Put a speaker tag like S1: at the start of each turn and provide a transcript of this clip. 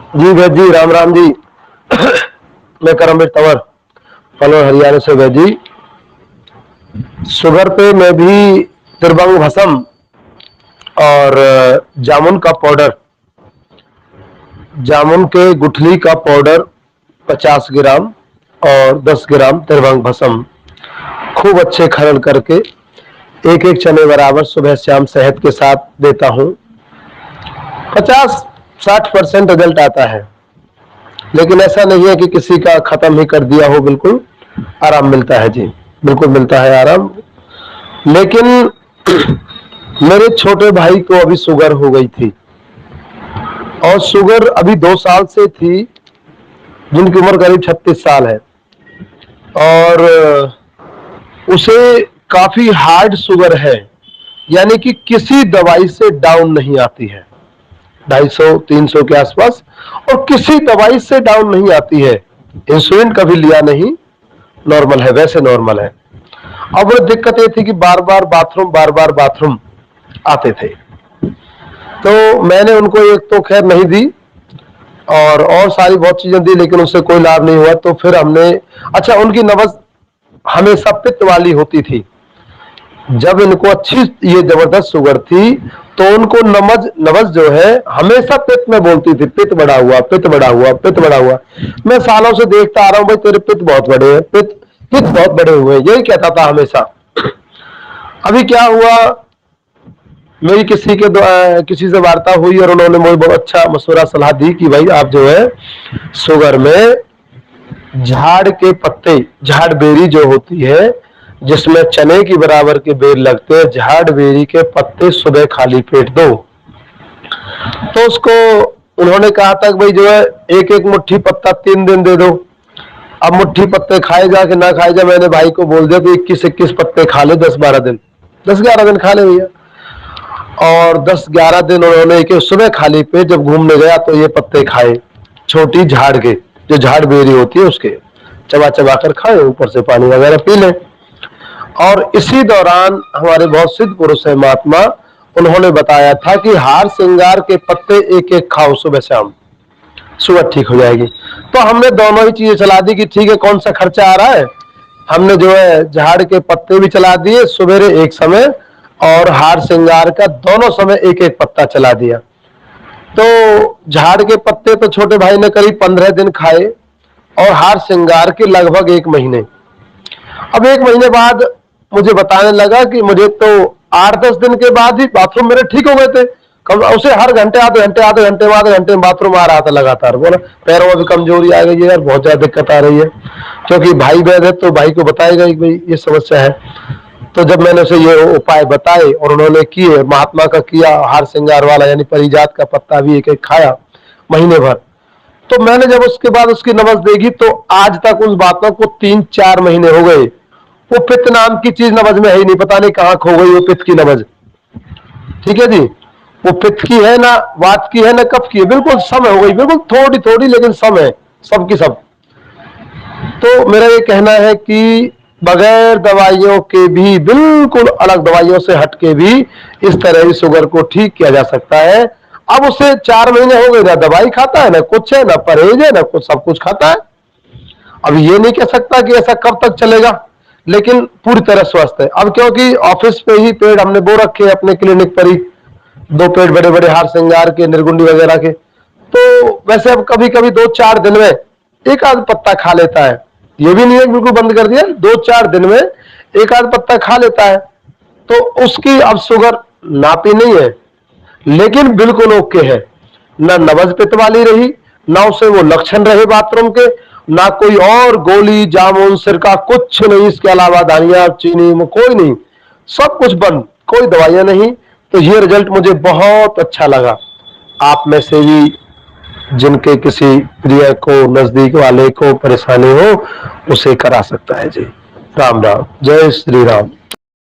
S1: जी वैद जी, राम राम जी। मैं करमवीर तंवर फलोर हरियाणा से। वैद जी, शुगर पे मैं भी त्रिभंग भस्म और जामुन का पाउडर, जामुन के गुठली का पाउडर 50 ग्राम और 10 ग्राम त्रिभंग भस्म खूब अच्छे खरल करके एक एक चने बराबर सुबह शाम शहद के साथ देता हूँ। 50-60% रिजल्ट आता है, लेकिन ऐसा नहीं है कि किसी का खत्म ही कर दिया हो। बिल्कुल आराम मिलता है जी, बिल्कुल मिलता है आराम। लेकिन मेरे छोटे भाई को अभी शुगर हो गई थी, और शुगर अभी 2 साल से थी, जिनकी उम्र करीब 36 साल है, और उसे काफी हार्ड शुगर है, यानी कि किसी दवाई से डाउन नहीं आती है। 250-300 के आसपास, और किसी दवाई से डाउन नहीं आती है। इंसुलिन कभी लिया नहीं, नॉर्मल है, वैसे नॉर्मल है। अब वो दिक्कत ये थी कि बार बार बाथरूम आते थे। तो मैंने उनको एक तो खैर नहीं दी, और सारी बहुत चीजें दी, लेकिन उससे कोई लाभ नहीं हुआ। तो फिर हमने, अच्छा, उनकी नब्ज हमेशा पित्त वाली होती थी। जब इनको अच्छी ये जबरदस्त शुगर थी, तो उनको नब्ज जो है हमेशा पित्त में बोलती थी, पित्त बढ़ा हुआ, पित्त बढ़ा हुआ, पित्त बढ़ा हुआ। मैं सालों से देखता आ रहा हूं, भाई तेरे पित्त बहुत बड़े हैं, पित्त पित्त बहुत बड़े हुए हैं, यही कहता था हमेशा। अभी क्या हुआ, मेरी किसी से वार्ता हुई, और उन्होंने मुझे बहुत अच्छा मशवरा सलाह दी कि भाई आप जो है शुगर में झाड़ के पत्ते, झाड़ बेरी जो होती है, जिसमें चने की बराबर के बेर लगते हैं, झाड़ बेरी के पत्ते सुबह खाली पेट दो। तो उसको उन्होंने कहा था कि भाई जो है एक एक मुट्ठी पत्ता 3 दिन दे दो। अब मुट्ठी पत्ते खाए जा कि ना खाए जा, मैंने भाई को बोल दिया कि 21-21 पत्ते खा ले, 10-12 दिन, 10-11 दिन खा ले भैया। और 10-11 दिन उन्होंने एक सुबह खाली पेट जब घूमने गया तो ये पत्ते खाए, छोटी झाड़ के, जो झाड़ बेरी होती है उसके, चबा चबा कर खाए, ऊपर से पानी वगैरह पी ले। और इसी दौरान हमारे बहुत सिद्ध पुरुष है महात्मा, उन्होंने बताया था कि हार श्रृंगार के पत्ते एक एक खाओ सुबह शाम, शुगर ठीक हो जाएगी। तो हमने दोनों ही चीजें चला दी कि ठीक है, कौन सा खर्चा आ रहा है। हमने जो है झाड़ के पत्ते भी चला दिए सवेरे एक समय, और हार श्रृंगार का दोनों समय एक एक पत्ता चला दिया। तो झाड़ के पत्ते तो छोटे भाई ने करीब 15 दिन खाए, और हार श्रृंगार के लगभग 1 महीने। अब 1 महीने बाद मुझे बताने लगा कि मुझे तो 8-10 दिन के बाद ही बाथरूम मेरे ठीक हो गए थे। कम उसे हर घंटे आधे घंटे में बाथरूम आ रहा था लगातार। बोला पैरों में भी कमजोरी आ गई है यार, बहुत ज्यादा दिक्कत आ रही है। क्योंकि भाई वैद है तो भाई को बताएगा कि भाई ये समस्या है। तो जब मैंने उसे ये उपाय बताए और उन्होंने किए, महात्मा का किया, हार श्रृंगार वाला यानी परिजात का पत्ता भी एक एक खाया महीने भर, तो मैंने जब उसके बाद उसकी नब्ज देखी तो आज तक उस बातों को 3-4 महीने हो गए। वो पित्त नाम की चीज नब्ज में है ही नहीं, पता नहीं कहां खो गई वो पित्त की नब्ज। ठीक है जी, वो पित्त की है ना, वात की है ना, कफ की है, बिल्कुल सम हो गई, बिल्कुल थोड़ी थोड़ी लेकिन सम है, सबकी सब। तो मेरा ये कहना है कि बगैर दवाइयों के भी, बिल्कुल अलग दवाइयों से हटके भी इस तरह की शुगर को ठीक किया जा सकता है। अब उसे 4 महीने हो गए, ना दवाई खाता है, ना कुछ है, ना परहेज है, ना कुछ, सब कुछ खाता है। अब ये नहीं कह सकता कि ऐसा कब तक चलेगा, लेकिन पूरी तरह स्वस्थ है। अब क्योंकि ऑफिस पे ही पेड़ हमने बो रखे अपने क्लिनिक पर ही, 2 पेड़ बड़े बड़े हार श्रृंगार के, निर्गुंडी वगैरह के। तो वैसे अब कभी कभी 2-4 दिन में एक आध पत्ता खा लेता है। ये भी नहीं है बिल्कुल बंद कर दिया, 2-4 दिन में एक आध पत्ता खा लेता है। तो उसकी अब शुगर नापी नहीं है, लेकिन बिल्कुल ओके है। ना नब्ज पित्त वाली रही, ना उसे वो लक्षण रहे बाथरूम के, ना कोई और गोली जामुन सिरका कुछ नहीं, इसके अलावा धनिया चीनी में कोई नहीं, सब कुछ बंद, कोई दवाइयां नहीं। तो ये रिजल्ट मुझे बहुत अच्छा लगा। आप में से भी जिनके किसी प्रिय को, नजदीक वाले को परेशानी हो, उसे करा सकता है जी। राम राम, जय श्री राम।